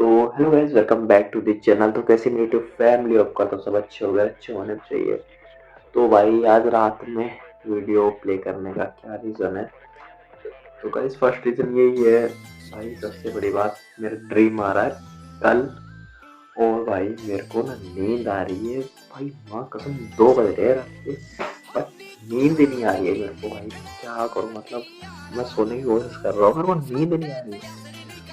तो hello guys, welcome back to the channel. तो कैसी मेरी यूट्यूब फैमिली, आपका तो सब अच्छे हो गए, अच्छे होने चाहिए। तो भाई आज रात में वीडियो प्ले करने का क्या रीज़न है? तो गाइस फर्स्ट रीज़न यही है भाई, सबसे बड़ी बात, मेरा ड्रीम आ रहा है कल। और भाई मेरे को ना नींद आ रही है भाई, माँ कसम 2 बज रहे हैं रात के, बट नींद ही नहीं आ रही है मेरे को भाई। क्या करूँ मतलब, मैं सोने की कोशिश कर रहा हूँ, मेरे को नींद नहीं आ रही है।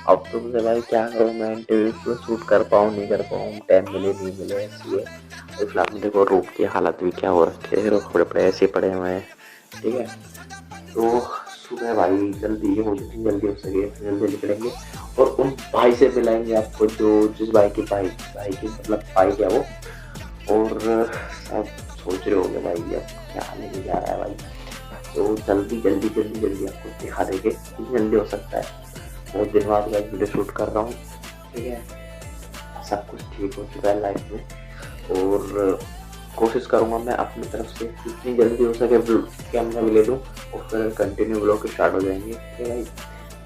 अब तो मुझे भाई क्या करूँ, मैं इंटरव्यू शूट कर पाऊँ नहीं कर पाऊँ, टाइम मिले नहीं मिले, ऐसी है। और फिलहाल में देखो रूम की हालत भी क्या हो रखी है, कपड़े पड़े ऐसे पड़े हुए हैं, ठीक है। तो सुबह भाई जल्दी हो, जितनी जल्दी हो सके जल्दी निकलेंगे और उन भाई से मिलाएंगे आपको, जो जिस भाई की मतलब बाइक है वो। और सब सोच रहे होंगे भाई अब क्या लेके जा रहा है भाई। तो जल्दी आपको दिखा देंगे, जितनी जल्दी हो सकता है। बहुत दिन बाद मैं वीडियो शूट कर रहा हूँ, ठीक है। सब कुछ ठीक हो चुका है लाइफ में, और कोशिश करूँगा मैं अपनी तरफ से जितनी जल्दी हो सके कैमरा भी ले लूँ और फिर कंटिन्यू ब्लॉग स्टार्ट हो जाएंगे, ठीक है भाई।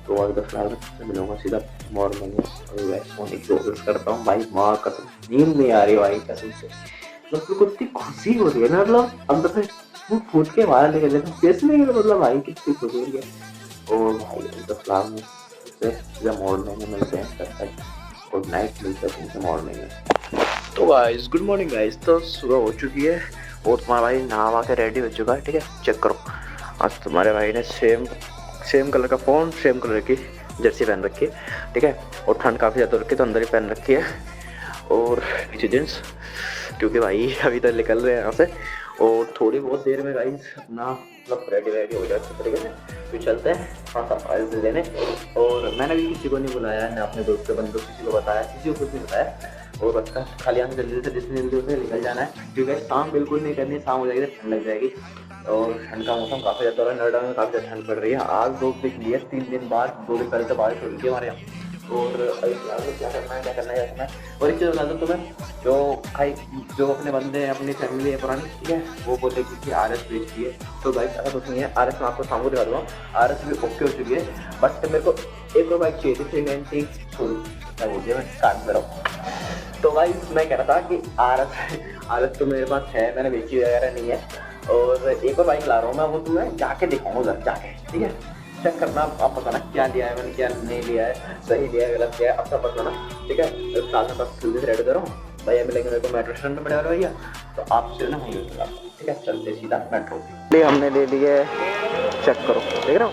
तो अभी तो फिलहाल मैं मिलूंगा सीधा मॉर्निंग में, अभी वैसे सोने की कोशिश करता हूँ भाई। माँ कसम नींद नहीं आ रही भाई, कसम से। मतलब मेरे को इतनी खुशी हो रही है ना, मतलब अंदर से फूट फूट के बाहर निकल जाता हूँ, कैसे नहीं मतलब भाई, कितनी खुशी हो रही है। और भाई अभी तो फिलहाल में सीधा मॉर्निंग में मिलते हैं, तब तक गुड नाइट, मिलते हैं तुमसे मॉर्निंग में। तो गाइस गुड मॉर्निंग गाइस, तो सुबह हो चुकी है और तुम्हारा भाई नहा के रेडी हो चुका है, ठीक है। चेक करो, आज तुम्हारे भाई ने सेम सेम कलर का फ़ोन, सेम कलर की जर्सी पहन रखी है, ठीक है। और ठंड काफ़ी ज़्यादा हो रखी है तो अंदर ही पहन रखी है, और नीचे जींस, क्योंकि भाई अभी तक निकल रहे हैं यहाँ से। और थोड़ी बहुत देर में गाइस अपना मतलब रेडी हो जाए अच्छे तरीके से, तो चलते हैं थोड़ा सा फाइल लेने। और मैंने भी किसी को नहीं बुलाया, ना अपने दोस्त के बंदों किसी को बताया, किसी को कुछ नहीं बताया। और बस का खाली यहाँ से जल्दी से जितनी जल्दी से निकल जाना है, क्योंकि शाम बिल्कुल नहीं करनी, शाम हो जाएगी तो ठंड लग जाएगी। और ठंड का मौसम काफ़ी ज़्यादा हो रहा है, नोएडा में काफ़ी ज़्यादा ठंड पड़ रही है। आज धूप निकली है 3 दिन बाद, 2 दिन पहले से बारिश हो रही थी हमारे यहाँ। और अभी फिलहाल में क्या करना है, क्या करना है, क्या करना है। और एक चीज़ बता दो तुम्हें, जो भाई जो अपने बंदे हैं, अपनी फैमिली है पुरानी, ठीक है, वो बोलते कि आर एस बेचती है। तो भाई ऐसा कुछ नहीं है, आर एस में आपको सामने दिखा दूँगा, आर एस भी ओके हो चुकी है। बट मेरे को एक और बाइक चाहिए थी 390, क्या बोल दिया मैं, काट में रहा हूँ। तो भाई मैं कह रहा था कि आर एस तो मेरे पास है, मैंने बेची वगैरह नहीं है। और एक और बाइक ला रहा हूँ मैं, वो तुम्हें जाके दिखाऊंगा उधर जाके, ठीक है। चेक करना, आप बताना क्या लिया है मैंने, क्या नहीं लिया है, सही लिया है गलत लिया है, अब सब बताना, ठीक है। साथ में बस जल्दी से रेडी करो भैया, मिलेंगे मेरे को मेट्रो स्टेशन पे बड़े वाले भैया, तो आपसे ना वहीं मिलूंगा, ठीक है। चलते सीधा मेट्रो ले, हमने ले लिए, चेक करो देख रहे हो,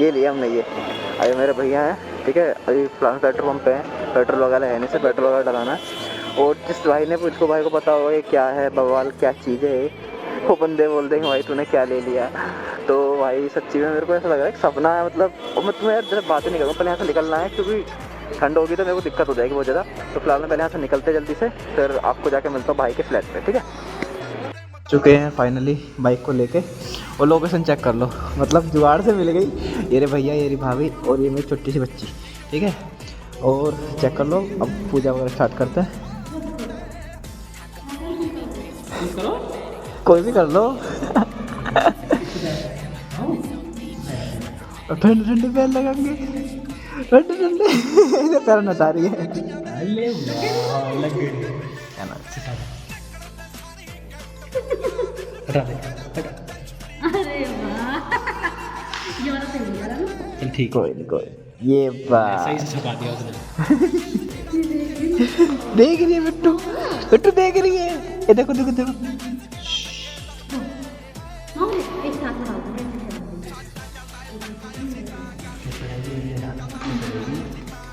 ये लिया हमने ये। अभी मेरे भैया हैं, ठीक है, अभी फिलहाल पेट्रोल पंप पे हैं, पेट्रोल वगैरह है नहीं, से पेट्रोल वगैरह डलाना है। और जिस भाई ने उसको भाई को पता होगा ये क्या है बवाल, क्या चीज़ है, वो बंदे बोल देंगे भाई तूने क्या ले लिया। तो भाई सच्ची में मेरे को ऐसा लग रहा है कि सपना है, मतलब। और मैं तुम्हें यार जरा बातें नहीं करूँगा, पहले यहाँ से निकलना है, क्योंकि ठंड होगी तो मेरे को दिक्कत हो जाएगी बहुत ज़्यादा। तो फिलहाल मैं पहले यहाँ से निकलते जल्दी से, फिर आपको जाके मिलता हूँ भाई के फ्लैट पे, ठीक है। चुके हैं फाइनली बाइक को लेके, और लोकेशन चेक कर लो, मतलब जुगाड़ से मिल गई। ये रे भैया, ये री भाभी, और ये मेरी छोटी सी बच्ची, ठीक है। और चेक कर लो, अब पूजा वगैरह स्टार्ट करते हैं। कोई भी कर लो। ठंडे ठंडे पैर लगाएंगे, ठंडे ठंडे इसे पैर नचा रही है। क्या ना, हटा दे, अरे वाह, ये वाला सही है ना, चल ठीक, कोई नहीं कोई नहीं। ये बात सही से छुपा दिया उसने। देख रही है बिट्टू, बिट्टू देख रही है, ये देखो देखो देखो।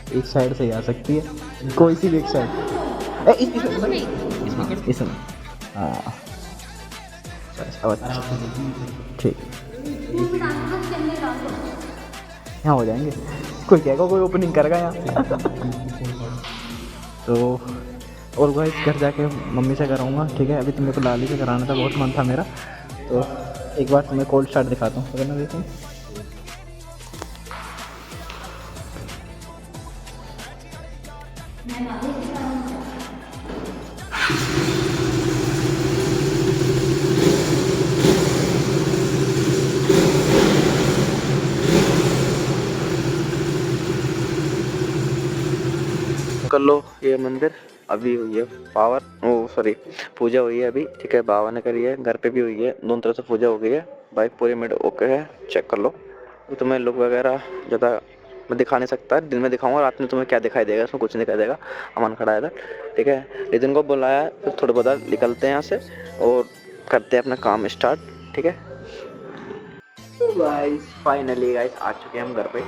एक साइड से ही आ सकती है, कोई सी भी एक साइड। इसमें हाँ, ठीक, यहाँ हो जाएंगे। कोई कहेगा कोई ओपनिंग करेगा यहाँ। तो और वह इस घर जाके मम्मी से कराऊंगा, ठीक है। अभी तो मेरे को लाली से कराना था, बहुत मन था मेरा। तो एक बार तुम्हें कोल्ड स्टार्ट दिखाता हूँ, अगर ना देखूँ। कर लो ये मंदिर अभी हुई है पावर ओ सॉरी पूजा हुई है अभी, ठीक है, बाबा ने करी है, घर पे भी हुई है, दोनों तरफ से पूजा हो गई है भाई, पूरी मिनट ओके है, चेक कर लो। तो तुम्हें लुक वगैरह ज़्यादा मैं दिखा नहीं सकता, दिन में दिखाऊंगा, रात में तुम्हें क्या दिखाई देगा, इसमें कुछ नहीं दिखाई देगा, अमन खड़ा है इधर, ठीक है। नितिन को बुलाया है, तो थोड़ा बहुत निकलते हैं यहाँ से और करते हैं अपना काम स्टार्ट, ठीक है। तो गाइस फाइनली गाइस आ चुके हैं हम घर पे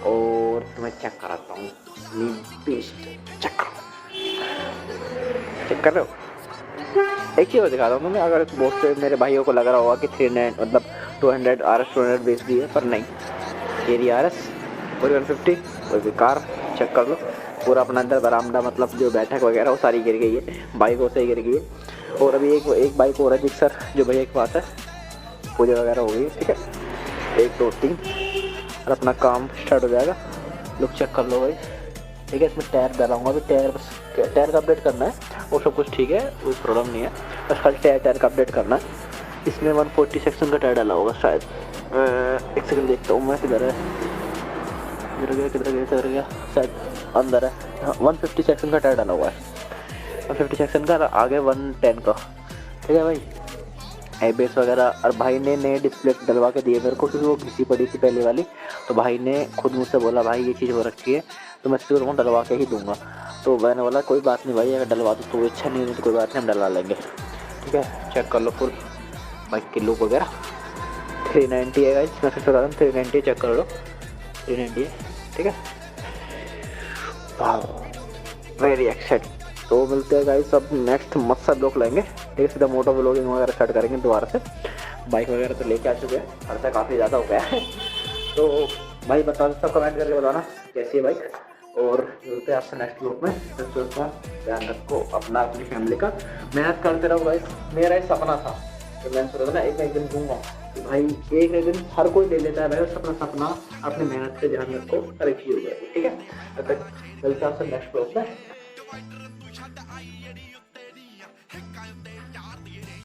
और तुम्हें चेक कराता हूँ चेक चेक कर रहे हो। एक चीज़ और दिखाता हूँ तुम्हें, अगर बहुत से मेरे भाइयों को लग रहा होगा कि 300 मतलब 200 RS 200 बेच दी है, पर नहीं, ये रही RS पूरी 150 कोई भी कार, चेक कर लो पूरा अपना अंदर बरामदा मतलब जो बैठक वगैरह वो सारी गिर गई है, बाइक से गिर गई है। और अभी एक बाइक और है जिक्सर जो भैया के पास है, पूजा वगैरह हो गई, ठीक है, 1 2 3 और अपना काम स्टार्ट हो जाएगा। लुक चेक कर लो भाई, ठीक है। इसमें टायर डालाऊंगा अभी, टायर का अपडेट करना है, वो सब कुछ ठीक है, कोई प्रॉब्लम नहीं है, बस खाली टायर का अपडेट करना है। इसमें 140 सेक्शन का टायर डाला होगा शायद, एक सेकंड देखता हूँ मैं, किधर है, किधर गया शायद अंदर है, 150 सेक्शन का टायर डाला हुआ है, 150 सेक्शन का, आगे 110 का, ठीक है भाई। एबेस वगैरह और भाई ने नए डिस्प्ले डलवा के दिए मेरे को, क्योंकि वो घिसी पड़ी थी पहले वाली, तो भाई ने खुद मुझसे बोला भाई ये चीज़ हो रखी है तो मैं इसको डलवा के ही दूंगा। तो मैंने बोला कोई बात नहीं भाई, अगर डलवा दो तो अच्छा नहीं तो कोई बात नहीं, हम डलवा लेंगे, ठीक है। चेक कर लो फुल बाइक की लुक वगैरह, 390 है गाइस, मैं फिर बता रहा हूँ 390, चेक कर लो 390 है, ठीक है। Very excited. तो मिलते हैं गाइस अब नेक्स्ट मस्त ब्लॉग लेंगे, ठीक है, सीधा मोटो ब्लॉगिंग वगैरह स्टार्ट करेंगे दोबारा से। बाइक वगैरह तो लेके आ चुके हैं, खर्चा काफ़ी ज़्यादा हो गया है तो भाई बता सब कमेंट करके बताना कैसी है बाइक, और मिलते हैं आपसे नेक्स्ट ब्लॉग में। दोस्तों ध्यान रखो अपना, अपनी फैमिली का, मेहनत करते रहो गाइस। मेरा एक सपना था तो मैंने सोचा था ना एक दिन दूंगा, तो भाई एक दिन हर कोई ले लेता है भाई, अपना सपना अपनी मेहनत से ध्यान रखो, हर एक चीज़ हो जाएगी, ठीक है। तब तक मिलते हैं आपसे नेक्स्ट ब्लॉग में।